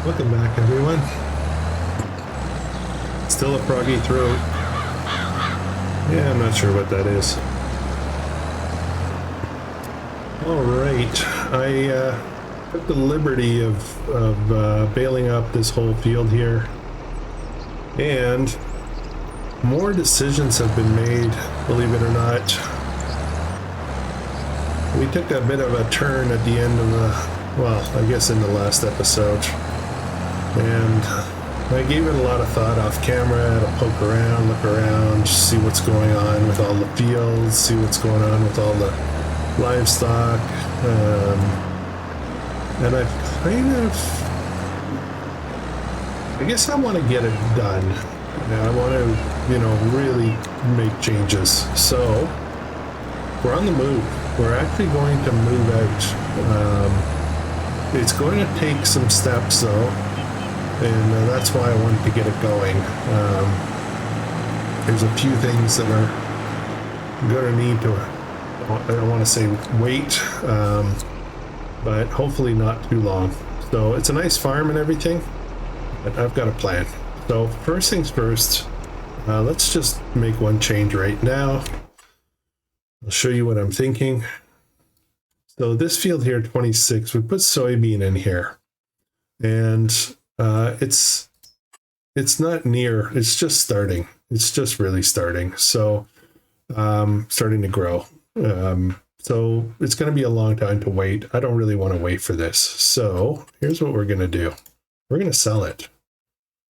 Welcome back, everyone. Still a froggy throat. Yeah, I'm not sure what that is. Alright, I took the liberty of bailing up this whole field here. And more decisions have been made, believe it or not. We took a bit of a turn at the end of the, well, I guess in the last episode. And I gave it a lot of thought off camera to poke around, look around, see what's going on with all the fields, see what's going on with all the livestock. And I've kind of, I guess I want to get it done. I want to, you know, really make changes. So we're on the move. We're actually going to move out. It's going to take some steps though. And that's why I wanted to get it going. There's a few things that are going to need to, I don't want to say wait, but hopefully not too long. So it's a nice farm and everything, but I've got a plan. So first things first, let's just make one change right now. I'll show you what I'm thinking. So this field here, 26, we put soybean in here. And it's not near, it's just starting. It's just really starting. So, starting to grow. So it's going to be a long time to wait. I don't really want to wait for this. So here's what we're going to do. We're going to sell it.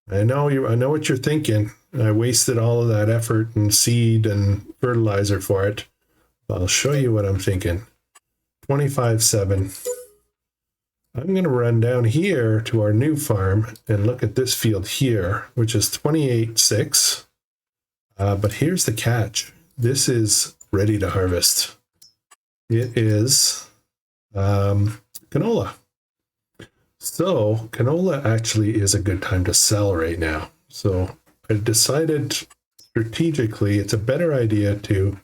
I know what you're thinking. I wasted all of that effort and seed and fertilizer for it. I'll show you what I'm thinking. 25.7. I'm going to run down here to our new farm and look at this field here, which is 28.6. But here's the catch. This is ready to harvest. It is canola. So canola actually is a good time to sell right now. So I decided strategically it's a better idea to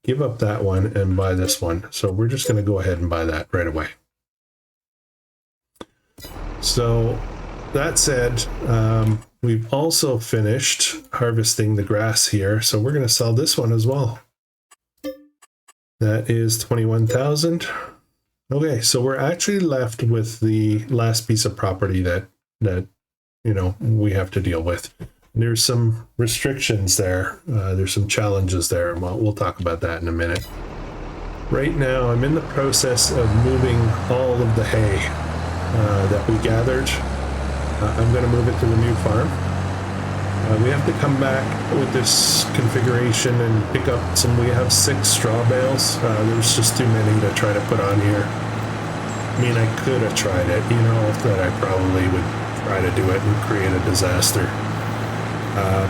give up that one and buy this one. So we're just going to go ahead and buy that right away. So that said, we've also finished harvesting the grass here. So we're going to sell this one as well. That is 21,000. Okay, so we're actually left with the last piece of property that you know we have to deal with. And there's some restrictions there. There's some challenges there. And we'll talk about that in a minute. Right now, I'm in the process of moving all of the hay that we gathered. I'm going to move it to the new farm. We have to come back with this configuration and pick up some. We have 6 straw bales. There's just too many to try to put on here. I mean, I could have tried it, you know, that I probably would try to do it and create a disaster.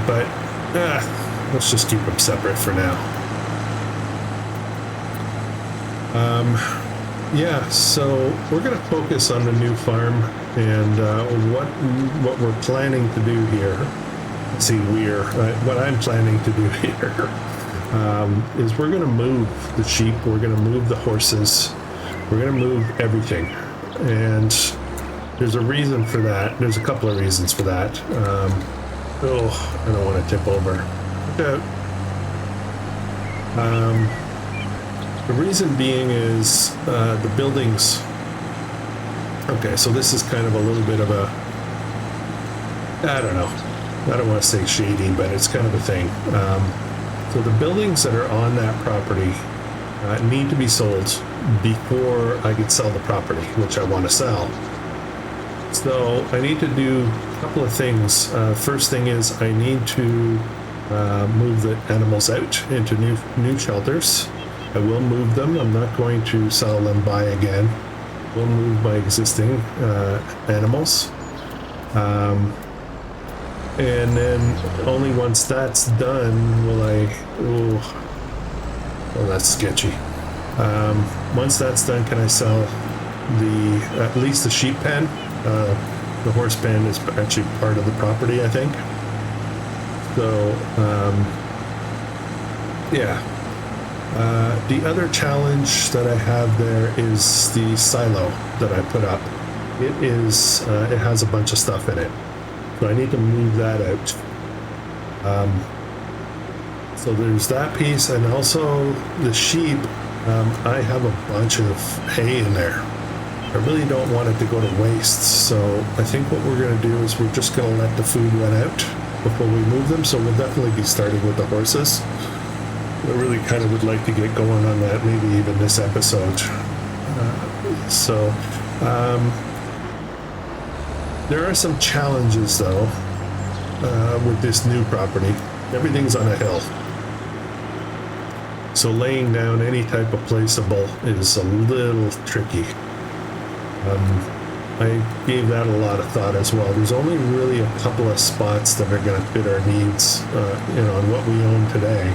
But let's just keep them separate for now. Yeah, so we're going to focus on the new farm and what we're planning to do here. Let's see, what I'm planning to do here is we're going to move the sheep, we're going to move the horses, we're going to move everything. And there's a reason for that. There's a couple of reasons for that. I don't want to tip over. The reason being is the buildings. Okay, so this is kind of a little bit of a, I don't know. I don't want to say shady, but it's kind of a thing. So the buildings that are on that property need to be sold before I could sell the property, which I want to sell. So I need to do a couple of things. First thing is I need to move the animals out into new shelters. I will move them. I'm not going to sell them, buy again. We'll move my existing animals. And then only once that's done will well, that's sketchy. Once that's done, can I sell at least the sheep pen? The horse pen is actually part of the property, I think. So, yeah. The other challenge that I have there is the silo that I put up. It has a bunch of stuff in it, so I need to move that out. So there's that piece, and also the sheep. I have a bunch of hay in there. I really don't want it to go to waste, so I think what we're going to do is we're just going to let the food run out before we move them, so we'll definitely be starting with the horses. I really kind of would like to get going on that, maybe even this episode. There are some challenges, though, with this new property. Everything's on a hill. So laying down any type of placeable is a little tricky. I gave that a lot of thought as well. There's only really a couple of spots that are going to fit our needs, on what we own today.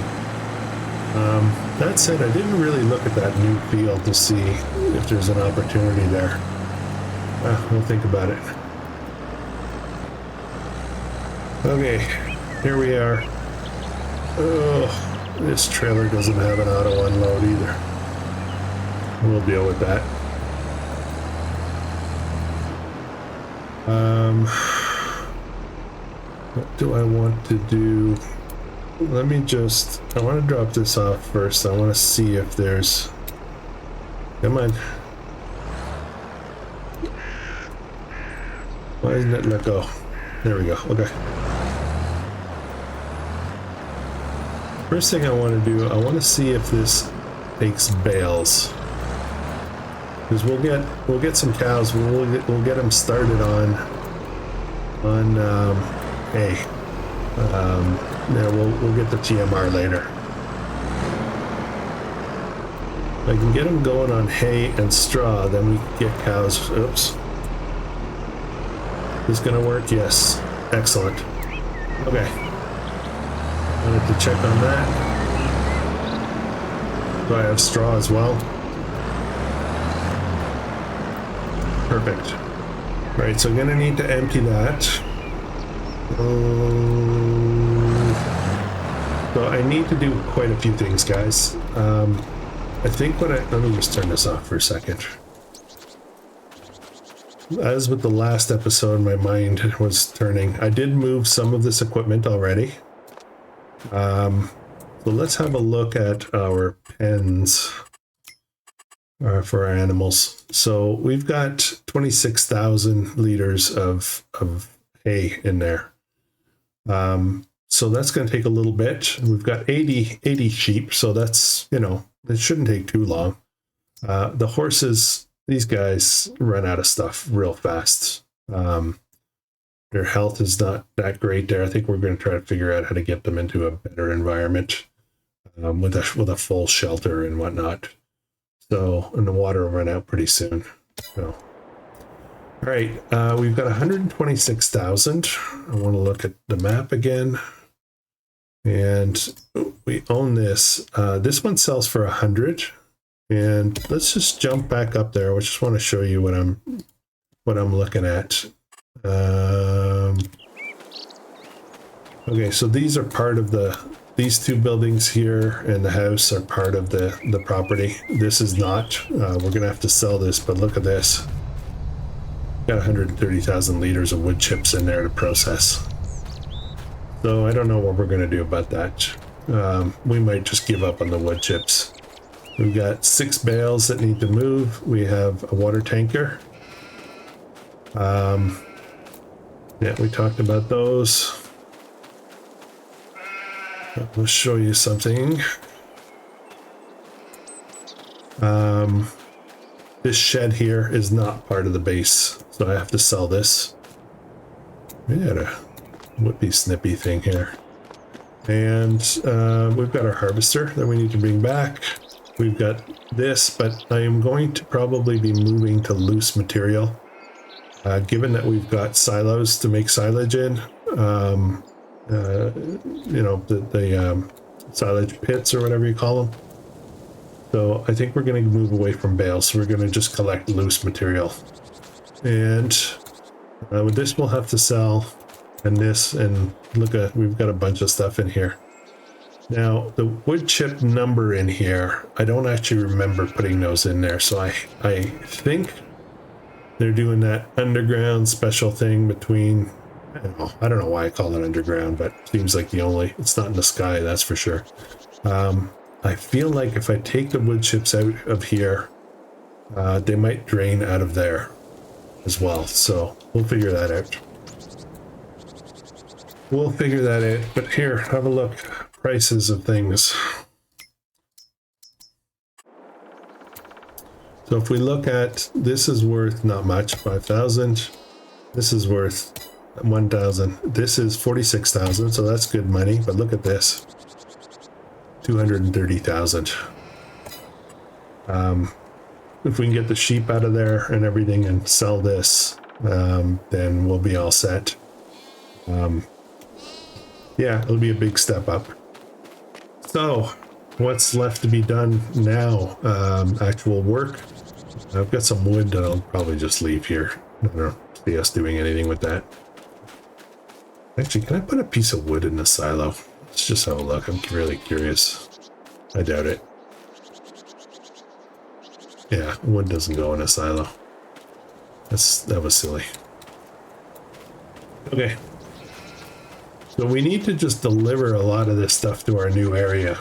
That said, I didn't really look at that new field to see if there's an opportunity there. We'll think about it. Okay, here we are. Oh. This trailer doesn't have an auto unload either. We'll deal with that. What do I want to do? I want to drop this off first. I want to see if there's... Come on. Why isn't it let go? There we go. Okay. First thing I want to do, I want to see if this takes bales, because we'll get some cows. We'll get them started on hay. We'll get the TMR later. If I can get them going on hay and straw, then we can get cows. Oops. Is this gonna work? Yes. Excellent. Okay. Wanted to check on that. Do I have straw as well? Perfect. All right, so I'm gonna need to empty that. So I need to do quite a few things, guys. I think let me just turn this off for a second. As with the last episode, my mind was turning. I did move some of this equipment already. So let's have a look at our pens for our animals. So we've got 26,000 liters of hay in there. So that's going to take a little bit. We've got 80 sheep, so that's, it shouldn't take too long. The horses, these guys run out of stuff real fast. Their health is not that great there. I think we're going to try to figure out how to get them into a better environment with a full shelter and whatnot. So, and the water will run out pretty soon. So, all right, we've got 126,000. I want to look at the map again. And we own this. This one sells for 100. And let's just jump back up there. I just want to show you what I'm looking at. Okay, so these are part of these two buildings here and the house are part of the property. This is not. We're gonna have to sell this, but look at this. Got 130,000 liters of wood chips in there to process. So I don't know what we're gonna do about that. We might just give up on the wood chips. We've got 6 bales that need to move. We have a water tanker. Yeah, we talked about those. Let's show you something. This shed here is not part of the base, so I have to sell this. We got a whippy snippy thing here. And we've got our harvester that we need to bring back. We've got this, but I am going to probably be moving to loose material. Given that we've got silos to make silage in, the silage pits or whatever you call them. So I think we're going to move away from bales. So we're going to just collect loose material. And with this, we'll have to sell, and this, and look at, we've got a bunch of stuff in here. Now, the wood chip number in here, I don't actually remember putting those in there, so I think they're doing that underground special thing between, I don't know why I call it underground, but it seems like it's not in the sky, that's for sure. I feel like if I take the wood chips out of here, they might drain out of there as well, so we'll figure that out. We'll figure that out, but here, have a look. Prices of things. So if we look at, this is worth not much, 5,000. This is worth 1,000. This is 46,000, so that's good money, but look at this. 230,000. If we can get the sheep out of there and everything and sell this, then we'll be all set. Yeah, it'll be a big step up. So, what's left to be done now? Actual work. I've got some wood that I'll probably just leave here. I don't see us doing anything with that. Actually, can I put a piece of wood in the silo? Let's just have a look. I'm really curious. I doubt it. Yeah, wood doesn't go in a silo. That was silly. Okay. So we need to just deliver a lot of this stuff to our new area.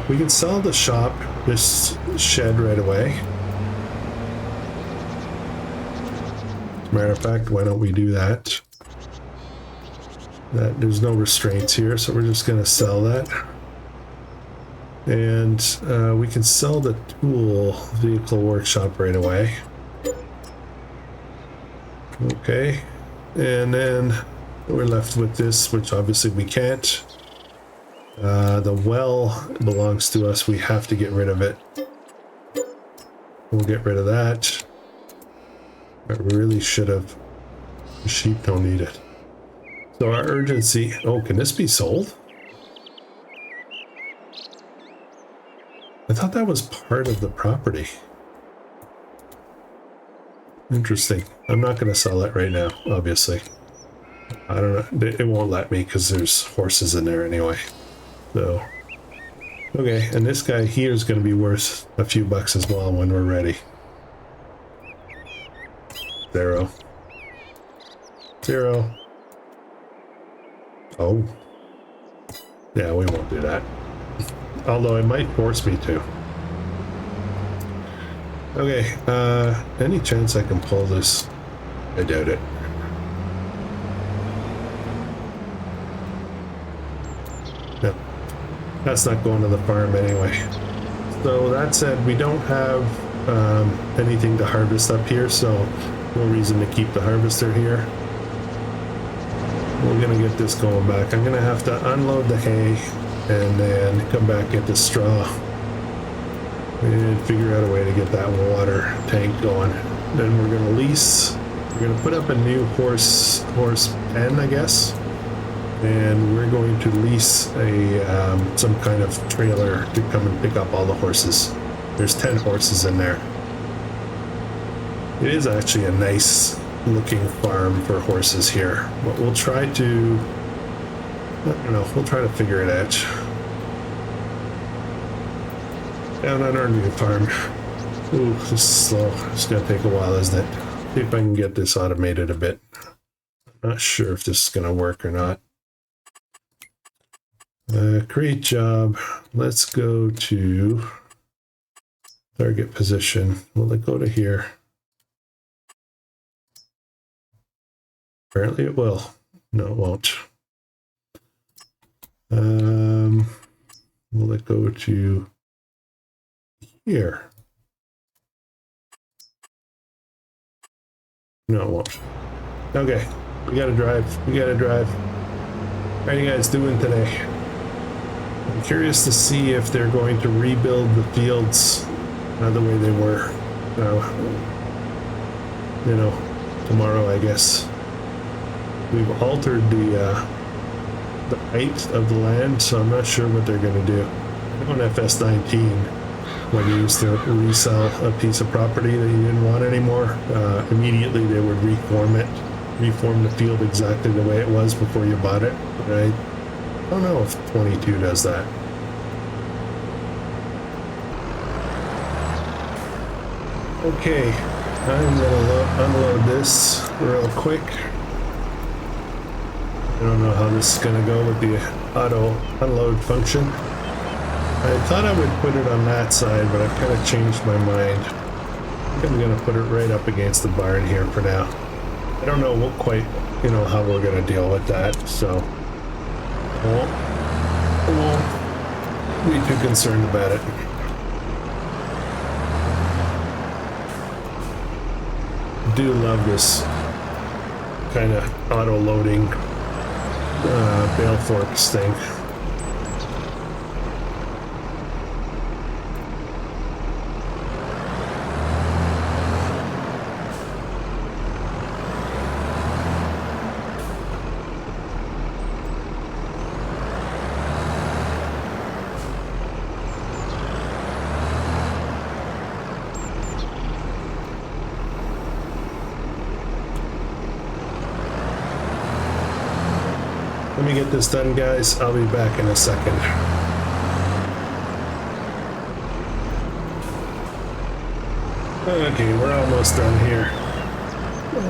We can sell the shop, this shed right away. As a matter of fact, why don't we do that? There's no restraints here, so we're just going to sell that. And we can sell the tool vehicle workshop right away. Okay. And then we're left with this, which obviously we can't. The well belongs to us. We have to get rid of it. We'll get rid of that. I really should have. The sheep don't need it. So our urgency. Oh, can this be sold? I thought that was part of the property. Interesting. I'm not going to sell it right now, obviously. I don't know. It won't let me because there's horses in there anyway. So, okay. And this guy here is going to be worth a few bucks as well when we're ready. 0. 0. Oh. Yeah, we won't do that. Although it might force me to. Okay, any chance I can pull this? I doubt it. No, that's not going to the farm anyway. So that said, we don't have anything to harvest up here, so no reason to keep the harvester here. We're gonna get this going back. I'm gonna have to unload the hay and then come back, get the straw and figure out a way to get that water tank going. Then we're gonna lease. We're gonna put up a new horse pen, I guess, and we're going to lease a some kind of trailer to come and pick up all the horses. There's 10 horses in there. It is actually a nice looking farm for horses here, but we'll try to, I don't know, we'll try to figure it out. Down on our new farm. Ooh, this is slow. It's gonna take a while, isn't it? See if I can get this automated a bit. I'm not sure if this is gonna work or not. Create job. Let's go to target position. Will it go to here? Apparently it will. No, it won't. Will it go to here? No, it won't. Okay, we gotta drive. We gotta drive. How are you guys doing today? I'm curious to see if they're going to rebuild the fields the way they were. You know, tomorrow, I guess. We've altered the height of the land, so I'm not sure what they're going to do. On FS19, when you used to resell a piece of property that you didn't want anymore, immediately they would reform the field exactly the way it was before you bought it, right? I don't know if 22 does that. Okay, I'm gonna unload this real quick. I don't know how this is gonna go with the auto unload function. I thought I would put it on that side, but I've kind of changed my mind. I think I'm gonna put it right up against the barn here for now. I don't know what quite, you know, how we're gonna deal with that, so I won't be too concerned about it. I do love this kind of auto loading bale forks thing. Let me get this done, guys. I'll be back in a second. Okay, we're almost done here.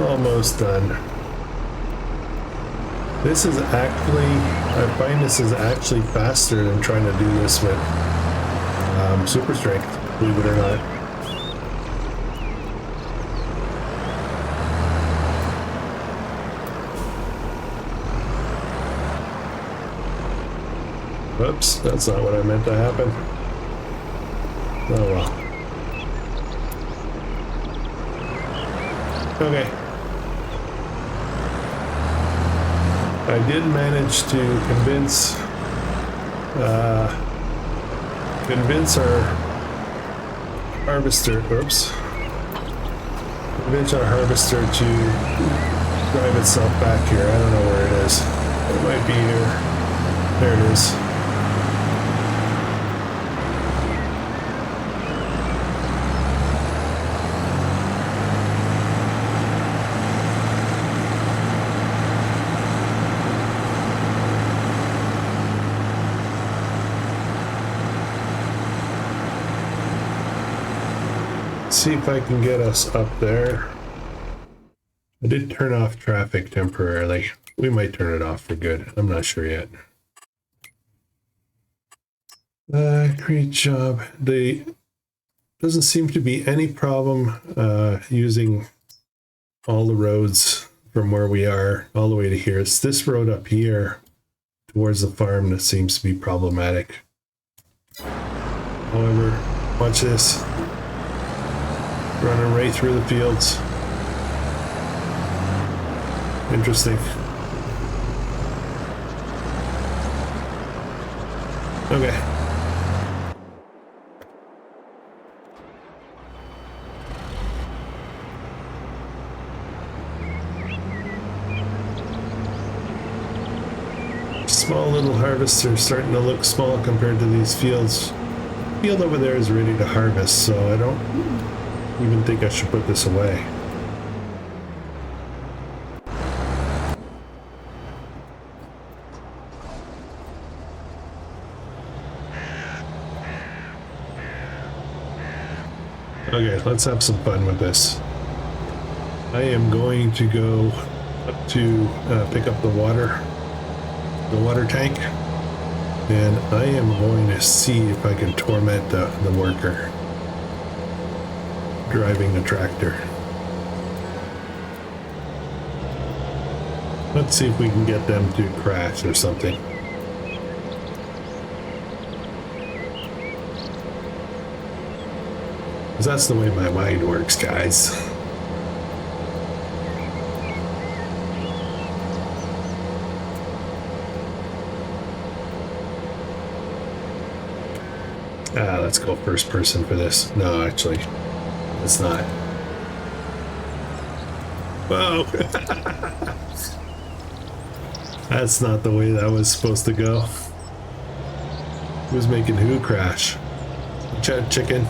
Almost done. This is actually, I find this is actually faster than trying to do this with super strength, believe it or not. Whoops, that's not what I meant to happen. Oh well. Okay. I did manage to convince our harvester, convince our harvester to drive itself back here. I don't know where it is. It might be here. There it is. See if I can get us up there. I did turn off traffic temporarily. We might turn it off for good. I'm not sure yet. Great job. There doesn't seem to be any problem using all the roads from where we are all the way to here. It's this road up here towards the farm that seems to be problematic. However, watch this. Running right through the fields. Interesting. Okay. Small little harvester starting to look small compared to these fields. The field over there is ready to harvest, so I don't even think I should put this away. Okay, let's have some fun with this. I am going to go up to pick up the water tank, and I am going to see if I can torment the worker driving the tractor. Let's see if we can get them to crash or something. Because that's the way my mind works, guys. Let's go first person for this. No, actually. It's not. Whoa! That's not the way that was supposed to go. Who's making who crash? Chicken.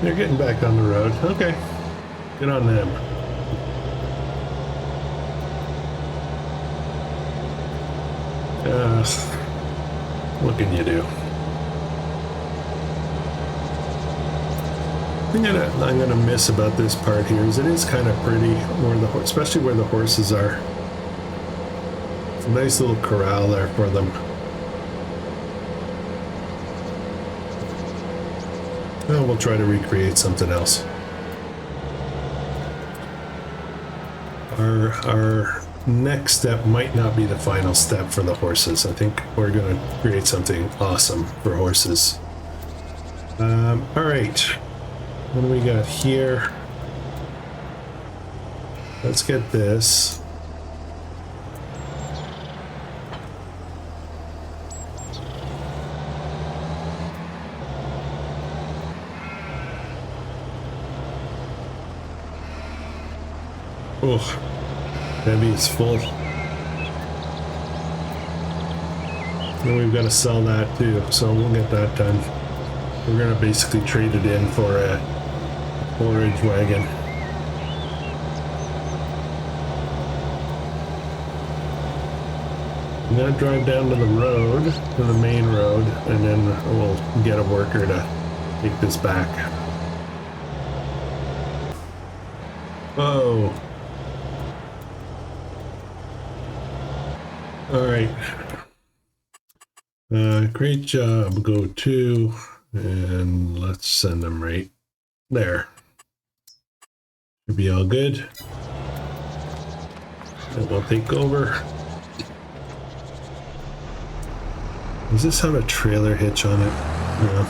They're getting back on the road. Okay. Good on them. What can you do? The thing I'm gonna miss about this part here is it is kind of pretty, especially where the horses are. It's a nice little corral there for them. Well, we'll try to recreate something else. Our next step might not be the final step for the horses. I think we're gonna create something awesome for horses. All right. What do we got here? Let's get this. Oh, heavy is full. Then we've got to sell that too, so we'll get that done. We're gonna basically trade it in for a forage wagon. I'm gonna drive down to the road, to the main road, and then we'll get a worker to take this back. Whoa. All right. Great job. Go to, and let's send them right there. Should be all good. And we'll take over. Does this have a trailer hitch on it? No.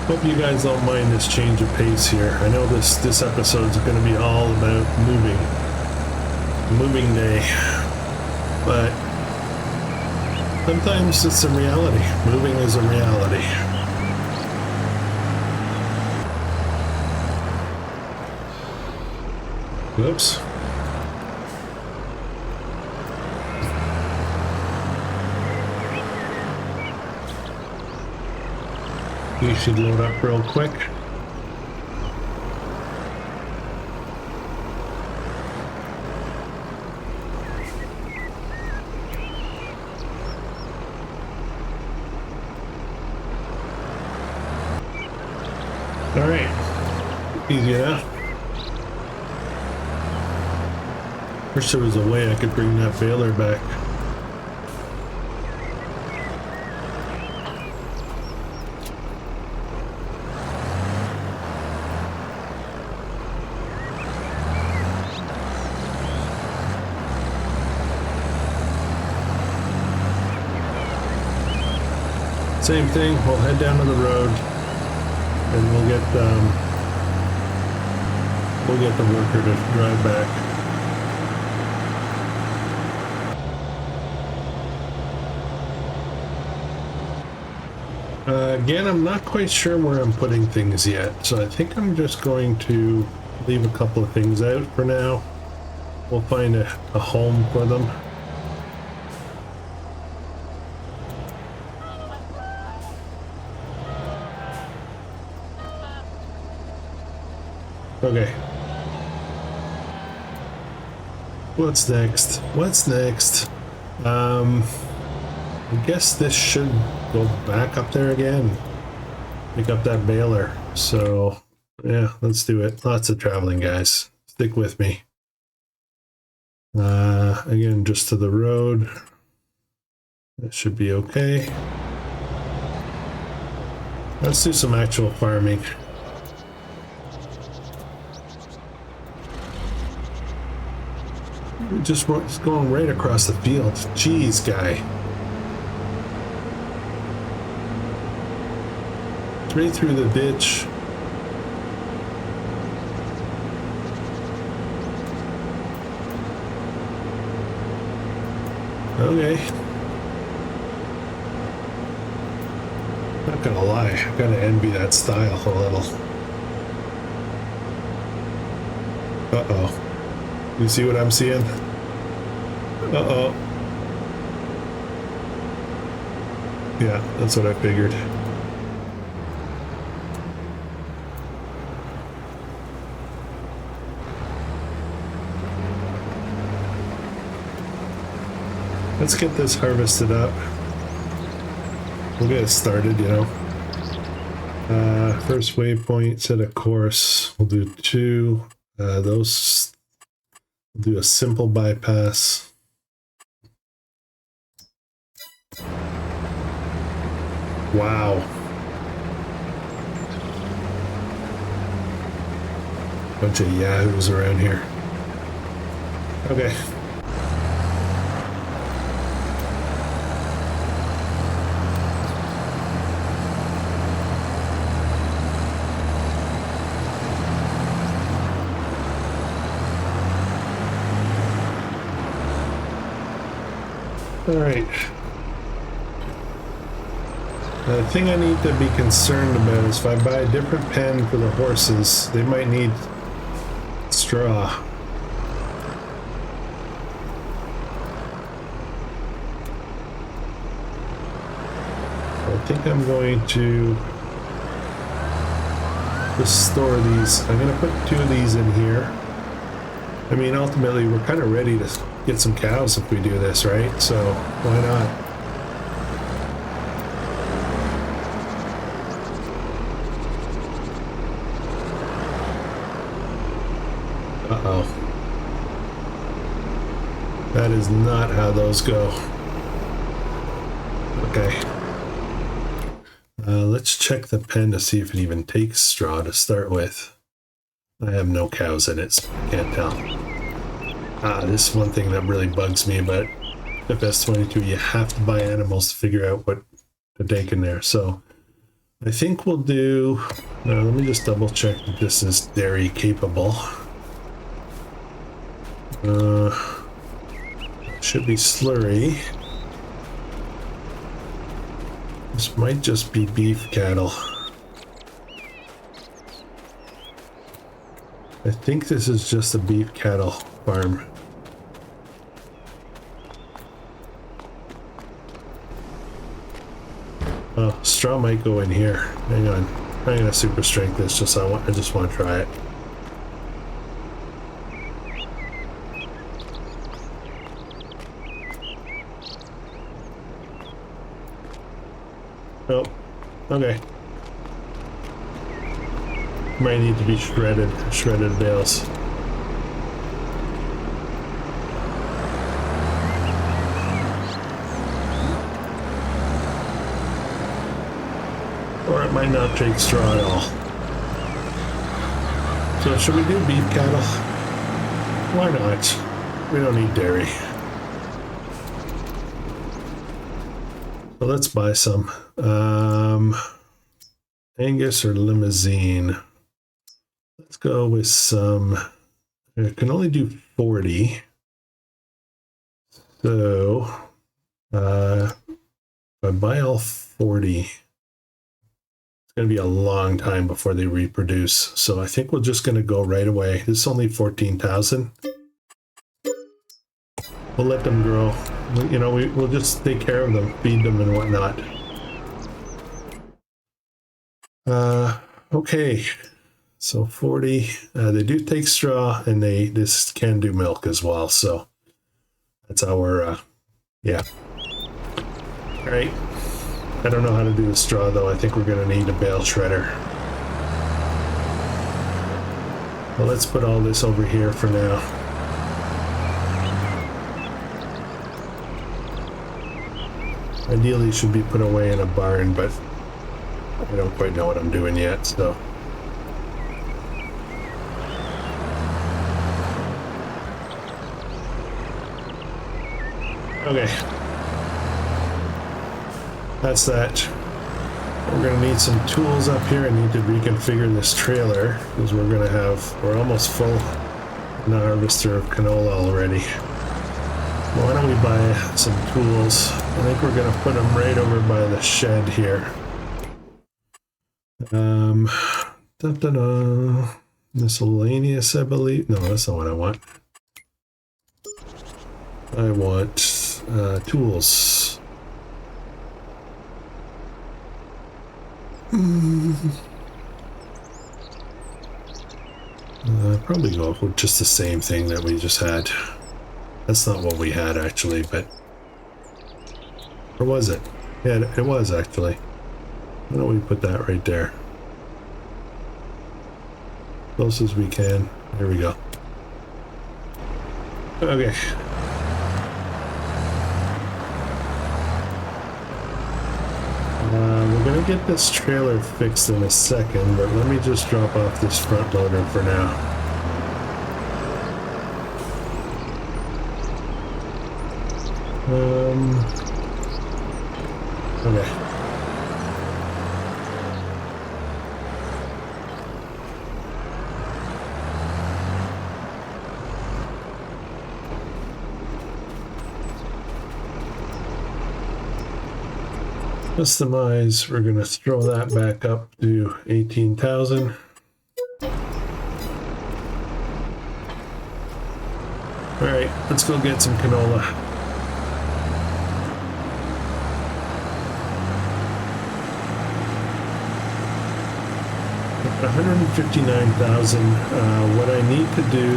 Hope you guys don't mind this change of pace here. I know this episode's going to be all about moving day, but sometimes it's a reality. Moving is a reality. Whoops. We should load up real quick. All right, easy enough. Wish there was a way I could bring that baler back. Same thing, we'll head down to the road and we'll get the worker to drive back. Again, I'm not quite sure where I'm putting things yet, so I think I'm just going to leave a couple of things out for now. We'll find a home for them. Okay. What's next? What's next? I guess this should go back up there again. Pick up that baler. So, yeah, let's do it. Lots of traveling, guys. Stick with me. Again, just to the road. That should be okay. Let's do some actual farming. Just going right across the field. Jeez, guy. Right through the ditch. Okay. Not gonna lie, I gotta envy that style a little. Uh-oh. You see what I'm seeing? Uh-oh. Yeah, that's what I figured. Let's get this harvested up. We'll get it started, you know. First waypoint, set a course. We'll do 2. Those. We'll do a simple bypass. Wow. Bunch of yahoos around here. Okay. All right. The thing I need to be concerned about is if I buy a different pen for the horses, they might need straw. I think I'm going to just store these. I'm going to put 2 of these in here. I mean, ultimately, we're kind of ready to get some cows if we do this, right? So why not? Uh-oh. That is not how those go. Okay. Let's check the pen to see if it even takes straw to start with. I have no cows in it, so I can't tell. This is one thing that really bugs me about FS22. You have to buy animals to figure out what to take in there. So I think we'll do... let me just double check that this is dairy capable. Should be slurry. This might just be beef cattle. I think this is just a beef cattle farm. Oh, straw might go in here. Hang on. I'm gonna super strength this I just want to try it. Oh, okay. Might need to be shredded bales. Or it might not take straw at all. So should we do beef cattle? Why not? We don't need dairy. So let's buy some. Angus or Limousine. Let's go with some. I can only do 40. So if I buy all 40, it's going to be a long time before they reproduce. So I think we're just going to go right away. This is only 14,000. We'll let them grow. You know, we'll just take care of them, feed them and whatnot. Okay. So 40, they do take straw, and this can do milk as well. So that's our, yeah. All right. I don't know how to do the straw though. I think we're going to need a bale shredder. Well, let's put all this over here for now. Ideally, it should be put away in a barn, but I don't quite know what I'm doing yet, so. Okay. That's that. We're going to need some tools up here. I need to reconfigure this trailer because we're almost full in the harvester of canola already. Well, why don't we buy some tools? I think we're going to put them right over by the shed here. Miscellaneous, I believe. No, that's not what I want. I want tools. Probably go with just the same thing that we just had. That's not what we had actually, but... Or was it? Yeah, it was actually. Why don't we put that right there? Close as we can. There we go. Okay. We're gonna get this trailer fixed in a second, but let me just drop off this front loader for now. Okay. Customize, we're going to throw that back up to 18,000. All right, let's go get some canola. $159,000. What I need to do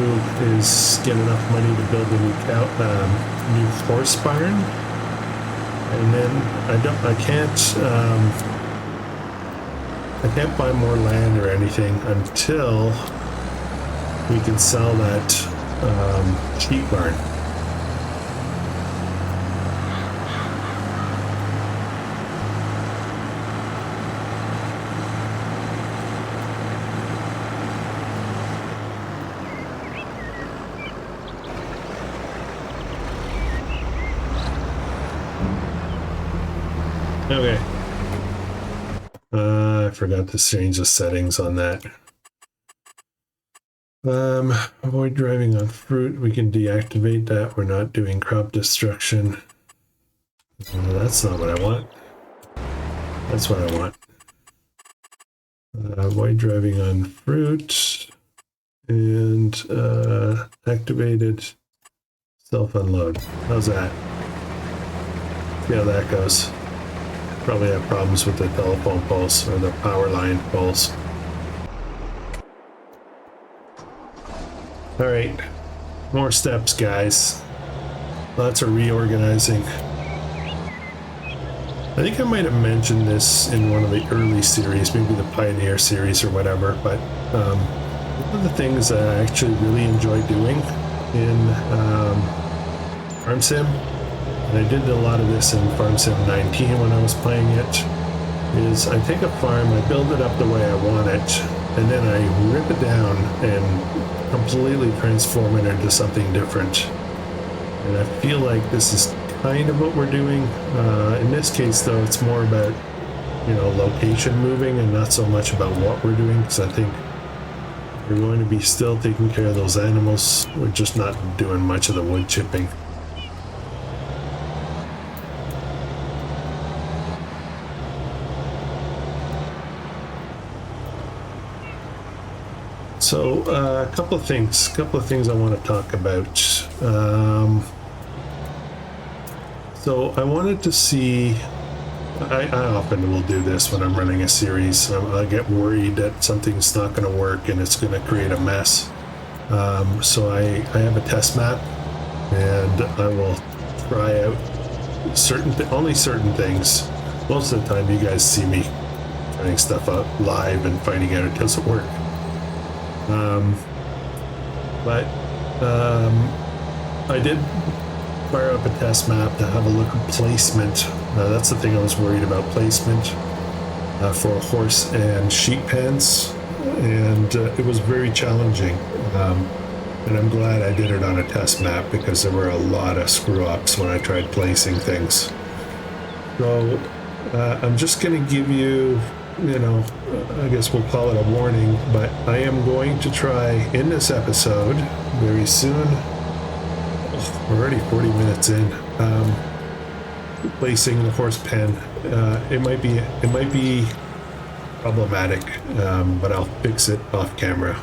is get enough money to build a new horse barn. And then I can't buy more land or anything until we can sell that sheep barn. Okay. I forgot to change the settings on that. Avoid driving on fruit. We can deactivate that. We're not doing crop destruction. That's not what I want. That's what I want. Avoid driving on fruit. And activated self-unload. How's that? See how that goes. Probably have problems with the telephone poles or the power line poles. All right, more steps, guys. Lots of reorganizing. I think I might have mentioned this in one of the early series, maybe the Pioneer series or whatever, but one of the things that I actually really enjoy doing in Farm Sim, and I did a lot of this in Farm Sim 19 when I was playing it, is I take a farm, I build it up the way I want it, and then I rip it down and completely transform it into something different. And I feel like this is kind of what we're doing. In this case, though, it's more about, you know, location moving and not so much about what we're doing, because I think we're going to be still taking care of those animals. We're just not doing much of the wood chipping. So a couple of things I want to talk about. So I wanted to see, I often will do this when I'm running a series. I get worried that something's not going to work and it's going to create a mess. So I have a test map, and I will try out only certain things. Most of the time you guys see me trying stuff out live and finding out it doesn't work. I did fire up a test map to have a look at placement. That's the thing I was worried about, placement for horse and sheep pens, and it was very challenging. And I'm glad I did it on a test map, because there were a lot of screw-ups when I tried placing things. So I'm just going to give you, you know, I guess we'll call it a warning, but I am going to try in this episode very soon. We're already 40 minutes in. Placing the horse pen. It might be problematic, but I'll fix it off camera.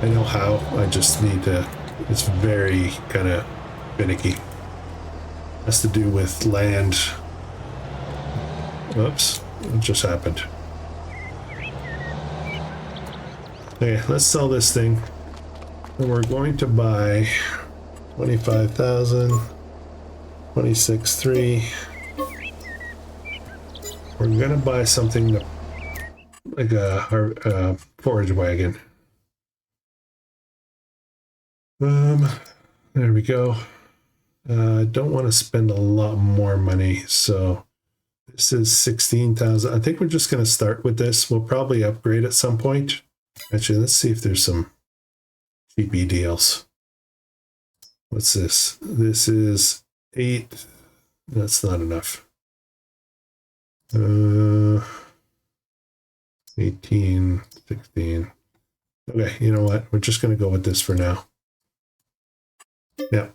I know how. I just need to. It's very kind of finicky. Has to do with land. Oops, what just happened? Okay, let's sell this thing. And we're going to buy 25,000, 26,3. We're gonna buy something that, like a forage wagon. There we go. I don't want to spend a lot more money, so this is 16,000. I think we're just going to start with this. We'll probably upgrade at some point. Actually, let's see if there's some cheapy deals. What's this? This is 8. That's not enough. 18, 16. Okay, you know what? We're just going to go with this for now. Yep.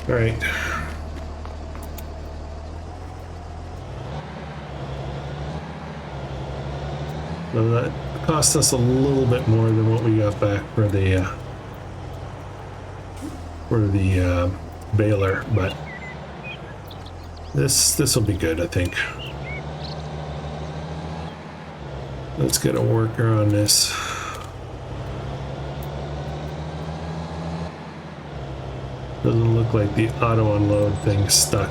All right. So that cost us a little bit more than what we got back for the baler, but this will be good, I think. Let's get a worker on this. Doesn't look like the auto unload thing's stuck.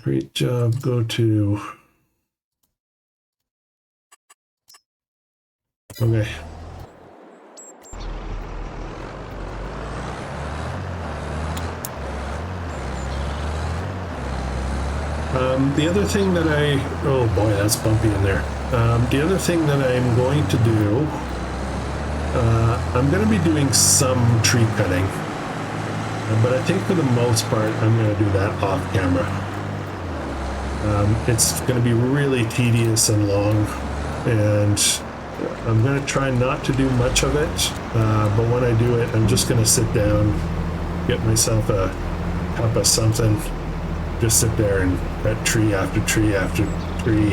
Great job. Go to. Okay. The other thing that oh boy, that's bumpy in there. The other thing that I'm going to do, I'm going to be doing some tree cutting, but I think for the most part, I'm going to do that off camera. It's going to be really tedious and long, and I'm going to try not to do much of it, but when I do it, I'm just going to sit down, get myself a cup of something, just sit there and cut tree after tree after tree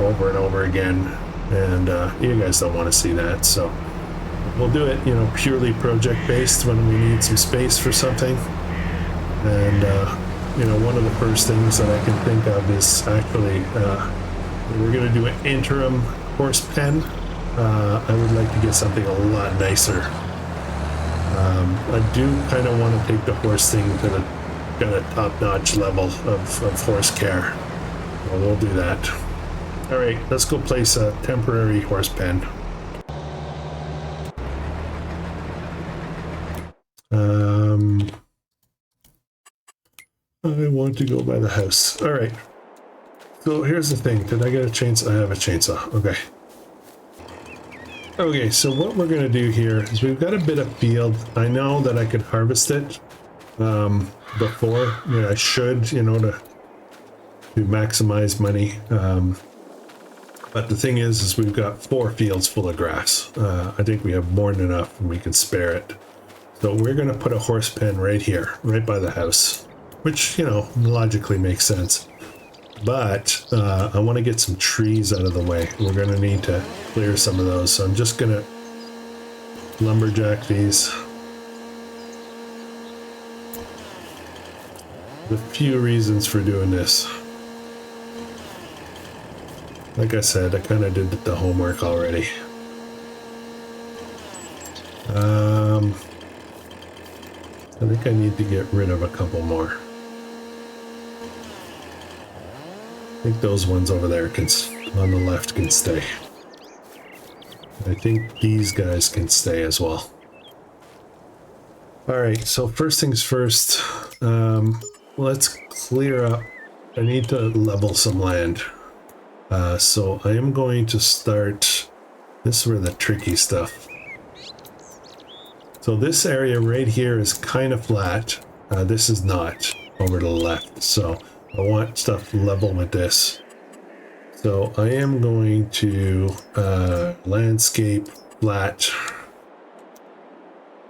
over and over again, and you guys don't want to see that, so we'll do it, you know, purely project based when we need some space for something. And you know, one of the first things that I can think of is actually we're going to do an interim horse pen. I would like to get something a lot nicer. I do kind of want to take the horse thing to the kind of top-notch level of horse care. Well, we'll do that. All right, let's go place a temporary horse pen. I want to go by the house. All right. So here's the thing. Did I get a chainsaw? I have a chainsaw. Okay. Okay, so what we're going to do here is we've got a bit of field. I know that I could harvest it before. Yeah, I should, you know, to maximize money. But the thing is we've got 4 fields full of grass. I think we have more than enough and we can spare it. So we're going to put a horse pen right here, right by the house, which, you know, logically makes sense. But I want to get some trees out of the way. We're going to need to clear some of those. So I'm just going to lumberjack these. A few reasons for doing this. Like I said, I kind of did the homework already. I think I need to get rid of a couple more. I think those ones over there on the left can stay. I think these guys can stay as well. All right, so first things first, let's clear up. I need to level some land. So I am going to start, this is where the tricky stuff. So this area right here is kind of flat. This is not over to the left. So I want stuff level with this. So I am going to landscape flat.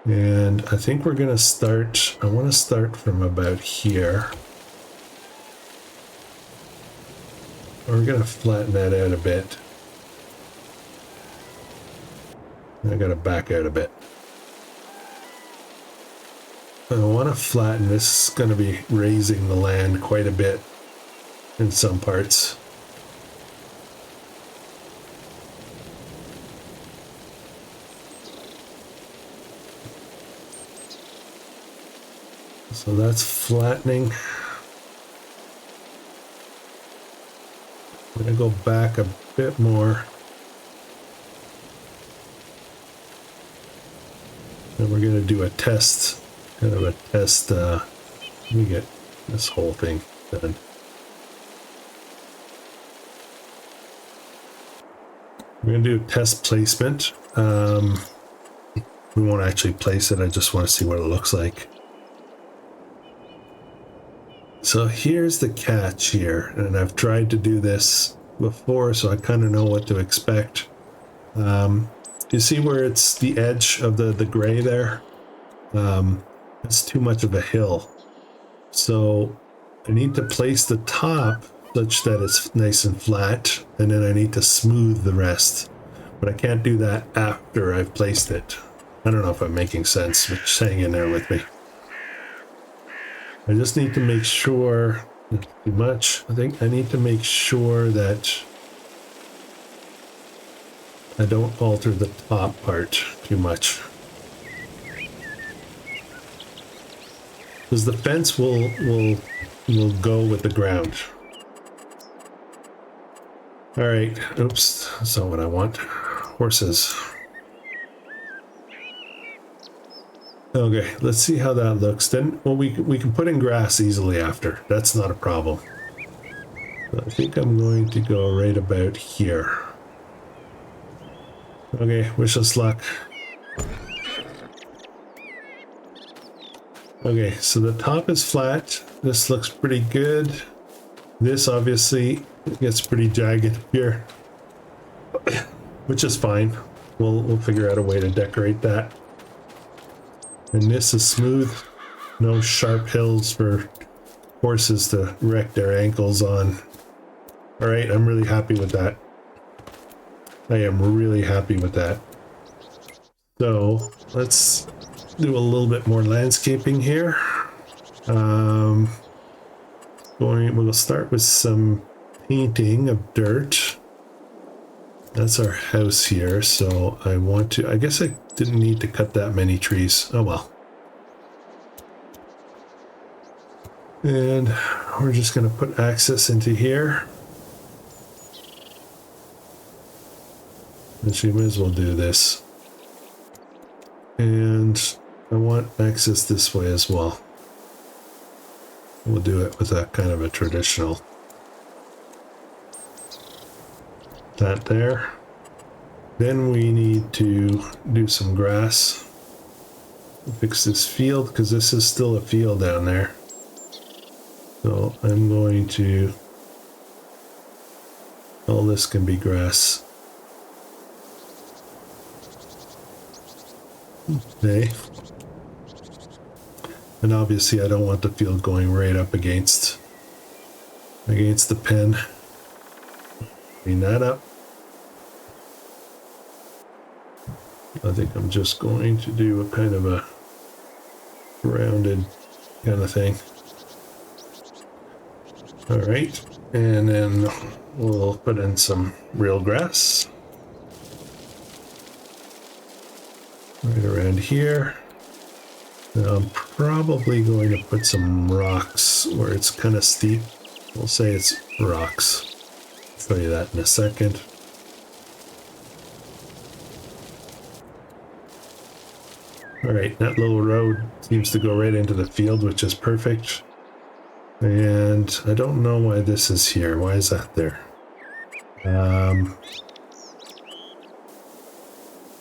And I think we're going to start, I want to start from about here. We're going to flatten that out a bit. I got to back out a bit. I want to flatten this. Is going to be raising the land quite a bit. in some parts. So that's flattening. I'm gonna go back a bit more. And we're gonna do a test, kind of a test, let me get this whole thing done. We're gonna do test placement. We won't actually place it, I just want to see what it looks like. So here's the catch here, and I've tried to do this before, so I kind of know what to expect. You see where it's the edge of the gray there? It's too much of a hill. So I need to place the top such that it's nice and flat, and then I need to smooth the rest. But I can't do that after I've placed it. I don't know if I'm making sense, but just hang in there with me. I just need to make sure, not too much, I think I need to make sure that I don't alter the top part too much. Because the fence will go with the ground. All right, oops, that's not what I want. Horses. Okay, let's see how that looks. Then, well, we can put in grass easily after. That's not a problem. So I think I'm going to go right about here. Okay, wish us luck. Okay, so the top is flat. This looks pretty good. This obviously gets pretty jagged here, which is fine. We'll figure out a way to decorate that. And this is smooth. No sharp hills for horses to wreck their ankles on. All right, I'm really happy with that. I am really happy with that. So let's do a little bit more landscaping here. We'll start with some painting of dirt. That's our house here, so I want to, I guess I didn't need to cut that many trees. Oh well. And we're just going to put access into here. And she may as well do this. And I want access this way as well. We'll do it with a kind of a traditional. That there. Then we need to do some grass. Fix this field because this is still a field down there. So I'm going to, all this can be grass. Okay. And obviously I don't want the field going right up against the pen. Clean that up. I think I'm just going to do a kind of a rounded kind of thing. All right, and then we'll put in some real grass right around here. Now I'm probably going to put some rocks where it's kind of steep. We'll say it's rocks. I'll show you that in a second. All right, that little road seems to go right into the field, which is perfect. And I don't know why this is here. Why is that there?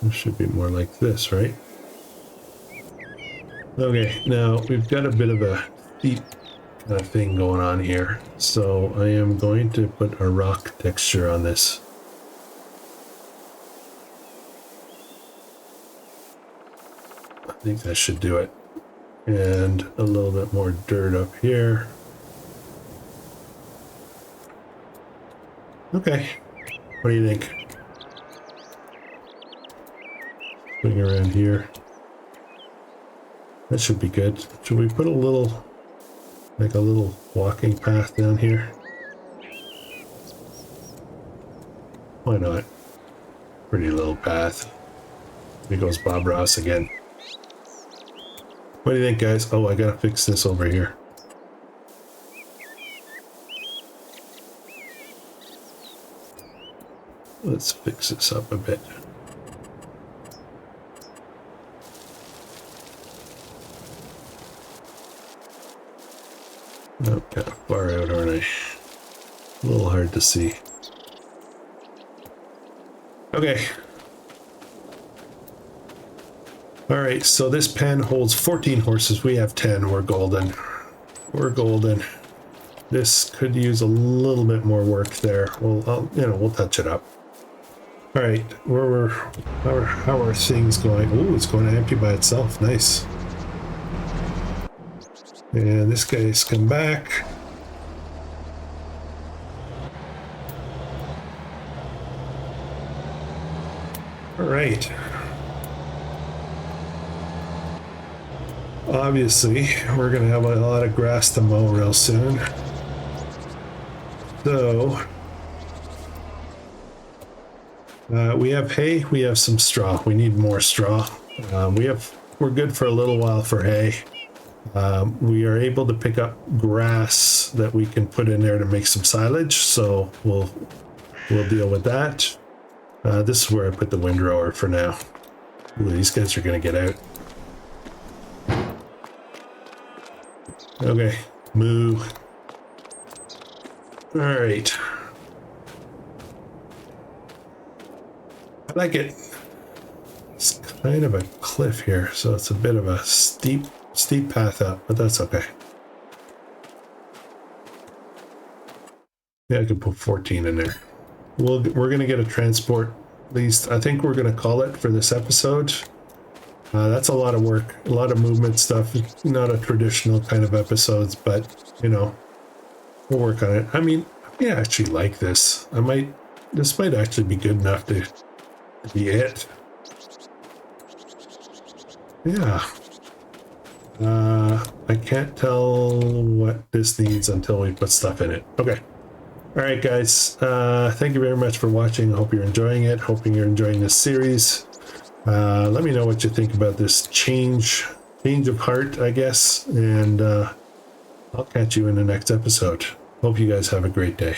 It should be more like this, right? Okay, now we've got a bit of a steep kind of thing going on here. So I am going to put a rock texture on this. I think that should do it. And a little bit more dirt up here. Okay, what do you think? Swing around here. That should be good. Should we put a little, like a little walking path down here? Why not? Pretty little path. Here goes Bob Ross again. What do you think, guys? Oh, I gotta fix this over here. Let's fix this up a bit. Oh, kind of far out, aren't I? A little hard to see. Okay. Alright, so this pen holds 14 horses. We have 10. We're golden. We're golden. This could use a little bit more work there. We'll touch it up. Alright, how are things going? Oh, it's going empty by itself. Nice. And this guy's come back. All right. Obviously, we're going to have a lot of grass to mow real soon. So, we have hay, we have some straw. We need more straw. We're good for a little while for hay. We are able to pick up grass that we can put in there to make some silage, so we'll deal with that. This is where I put the windrower for now. Ooh, these guys are going to get out. Okay, moo. All right. I like it. It's kind of a cliff here, so it's a bit of a steep path up, but that's okay. Yeah, I could put 14 in there. We're gonna get a transport, at least I think we're gonna call it for this episode. That's a lot of work, a lot of movement stuff. Not a traditional kind of episodes, but you know, we'll work on it. I mean, I actually like this. This might actually be good enough to be it. Yeah. I can't tell what this needs until we put stuff in it. Okay. All right, guys. Thank you very much for watching. I hope you're enjoying it. Hoping you're enjoying this series. Let me know what you think about this change of heart, I guess. And I'll catch you in the next episode. Hope you guys have a great day.